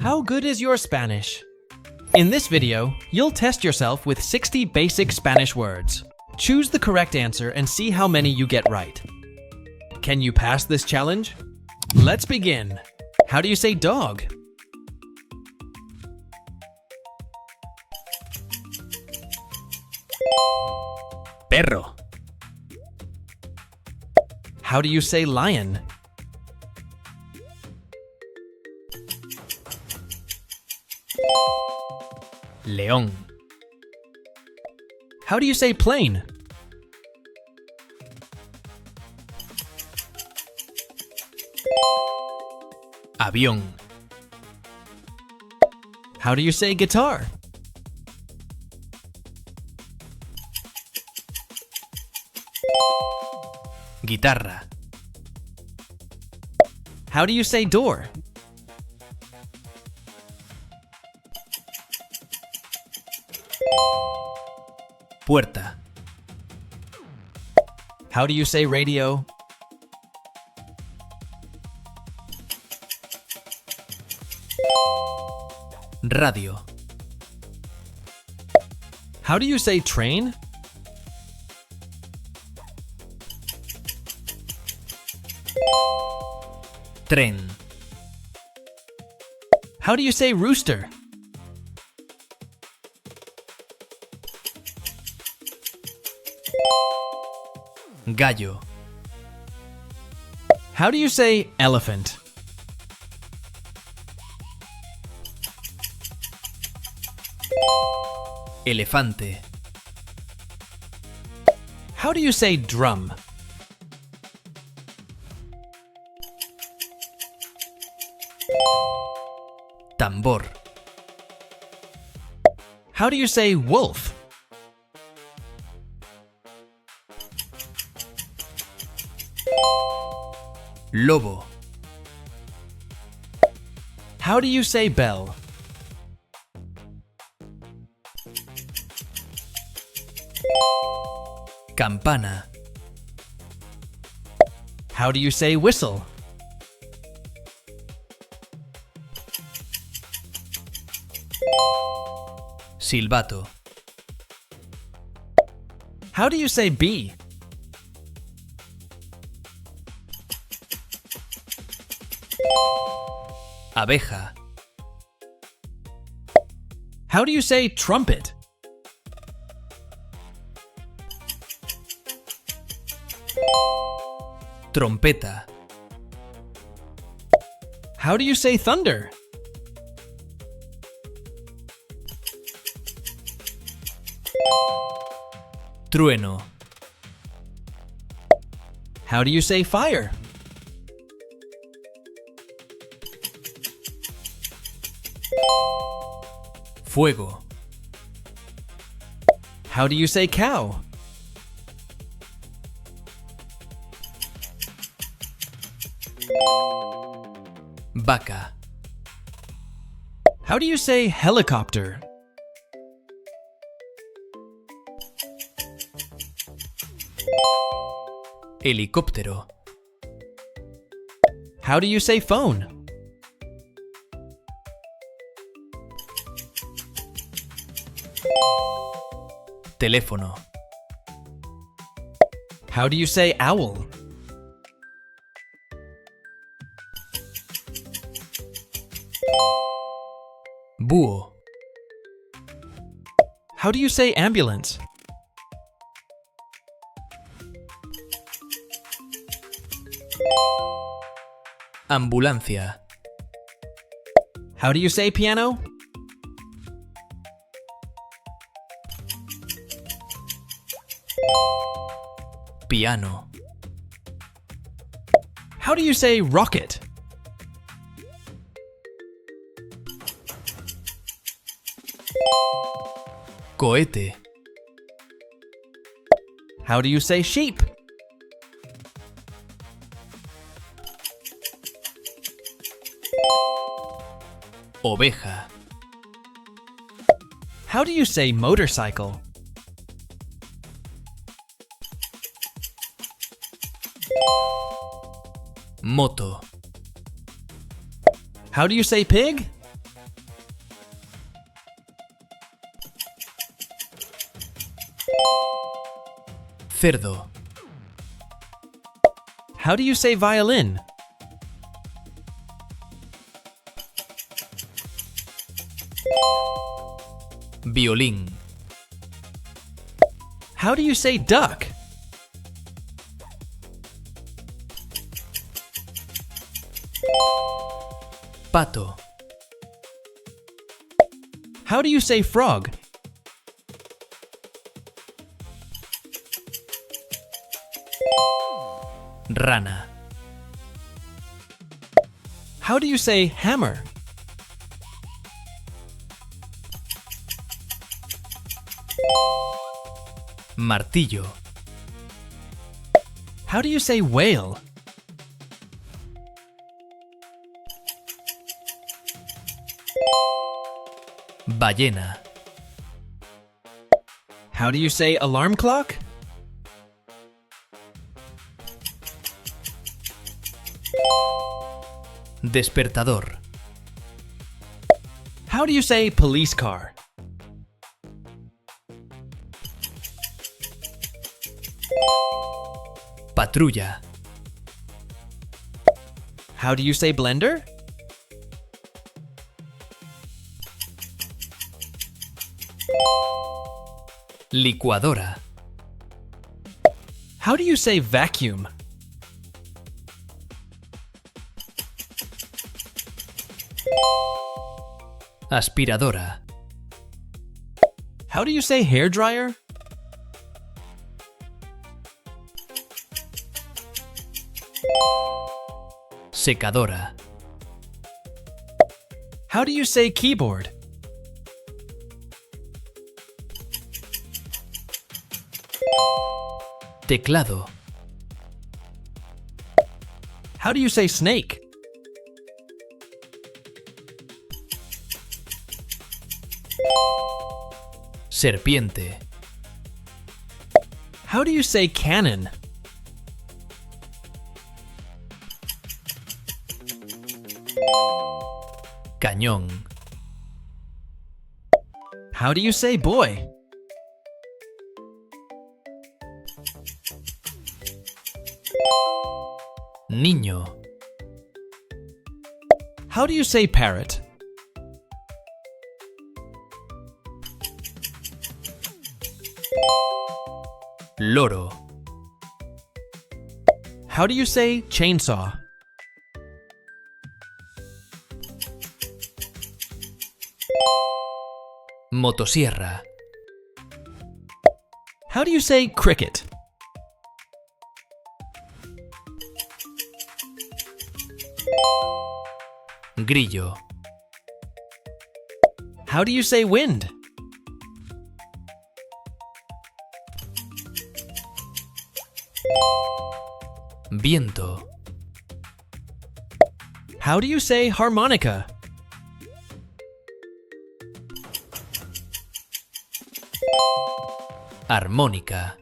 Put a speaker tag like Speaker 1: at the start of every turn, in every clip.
Speaker 1: How good is your Spanish? In this video, you'll test yourself with 60 basic Spanish words. Choose the correct answer and see how many you get right. Can you pass this challenge? Let's begin. How do you say dog?
Speaker 2: Perro.
Speaker 1: How do you say lion?
Speaker 2: León.
Speaker 1: How do you say plane?
Speaker 2: Avión.
Speaker 1: How do you say guitar?
Speaker 2: Guitarra.
Speaker 1: How do you say door?
Speaker 2: Puerta.
Speaker 1: How do you say radio?
Speaker 2: Radio.
Speaker 1: How do you say train?
Speaker 2: Tren.
Speaker 1: How do you say rooster?
Speaker 2: Gallo.
Speaker 1: How do you say elephant?
Speaker 2: Elefante.
Speaker 1: How do you say drum?
Speaker 2: Tambor.
Speaker 1: How do you say wolf?
Speaker 2: Lobo.
Speaker 1: How do you say bell?
Speaker 2: Campana.
Speaker 1: How do you say whistle?
Speaker 2: Silbato.
Speaker 1: How do you say bee?
Speaker 2: Abeja.
Speaker 1: How do you say trumpet?
Speaker 2: Trompeta.
Speaker 1: How do you say thunder?
Speaker 2: Trueno.
Speaker 1: How do you say fire?
Speaker 2: Fuego.
Speaker 1: How do you say cow?
Speaker 2: Vaca.
Speaker 1: How do you say helicopter?
Speaker 2: Helicóptero.
Speaker 1: How do you say phone?
Speaker 2: Teléfono.
Speaker 1: How do you say owl?
Speaker 2: Búho.
Speaker 1: How do you say ambulance?
Speaker 2: Ambulancia.
Speaker 1: How do you say piano?
Speaker 2: Piano.
Speaker 1: How do you say rocket?
Speaker 2: Cohete.
Speaker 1: How do you say sheep?
Speaker 2: Oveja.
Speaker 1: How do you say motorcycle?
Speaker 2: Moto.
Speaker 1: How do you say pig?
Speaker 2: Cerdo.
Speaker 1: How do you say violin?
Speaker 2: Violín.
Speaker 1: How do you say duck?
Speaker 2: Pato.
Speaker 1: How do you say frog?
Speaker 2: Rana.
Speaker 1: How do you say hammer?
Speaker 2: Martillo.
Speaker 1: How do you say whale?
Speaker 2: Ballena.
Speaker 1: How do you say alarm clock?
Speaker 2: Despertador.
Speaker 1: How do you say police car?
Speaker 2: Patrulla.
Speaker 1: How do you say blender?
Speaker 2: Licuadora.
Speaker 1: How do you say vacuum?
Speaker 2: Aspiradora.
Speaker 1: How do you say hair dryer?
Speaker 2: Secadora.
Speaker 1: How do you say keyboard?
Speaker 2: Teclado.
Speaker 1: How do you say snake?
Speaker 2: Serpiente.
Speaker 1: How do you say cannon?
Speaker 2: Cañón.
Speaker 1: How do you say boy?
Speaker 2: Niño.
Speaker 1: How do you say parrot?
Speaker 2: Loro.
Speaker 1: How do you say chainsaw?
Speaker 2: Motosierra.
Speaker 1: How do you say cricket?
Speaker 2: Grillo.
Speaker 1: How do you say wind?
Speaker 2: Viento.
Speaker 1: How do you say harmonica?
Speaker 2: Armónica.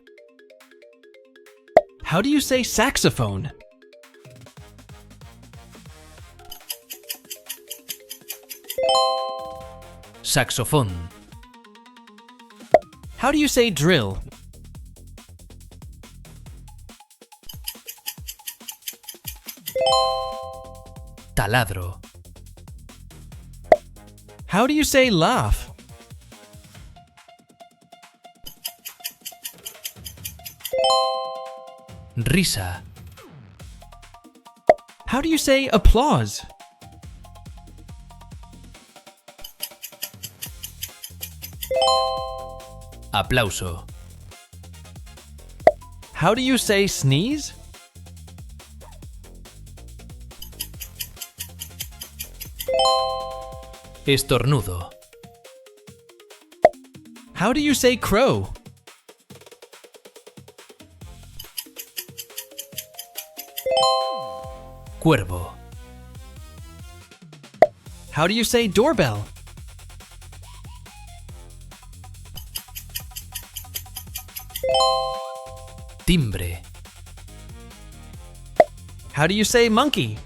Speaker 1: How do you say saxophone?
Speaker 2: Saxofón.
Speaker 1: How do you say drill?
Speaker 2: Taladro.
Speaker 1: How do you say laugh?
Speaker 2: Risa.
Speaker 1: How do you say applause?
Speaker 2: Aplauso.
Speaker 1: How do you say sneeze?
Speaker 2: Estornudo.
Speaker 1: How do you say crow?
Speaker 2: Cuervo.
Speaker 1: How do you say doorbell?
Speaker 2: Timbre.
Speaker 1: How do you say monkey?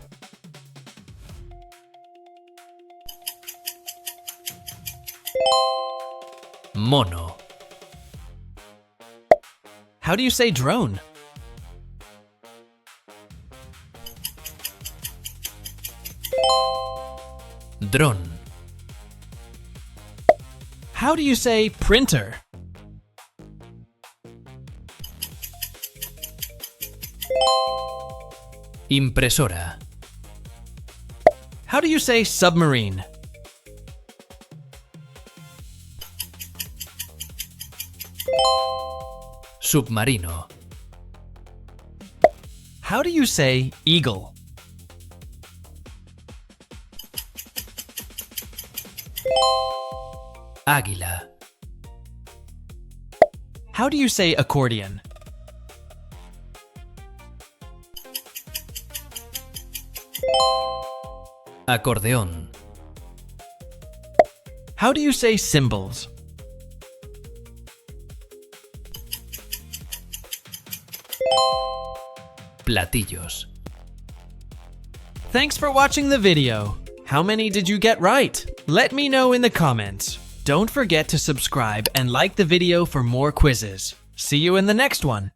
Speaker 2: Mono.
Speaker 1: How do you say drone?
Speaker 2: Dron.
Speaker 1: How do you say printer?
Speaker 2: Impresora.
Speaker 1: How do you say submarine?
Speaker 2: Submarino.
Speaker 1: How do you say eagle?
Speaker 2: Águila.
Speaker 1: How do you say accordion?
Speaker 2: Acordeón.
Speaker 1: How do you say cymbals?
Speaker 2: Platillos.
Speaker 1: Thanks for watching the video. How many did you get right? Let me know in the comments. Don't forget to subscribe and like the video for more quizzes. See you in the next one.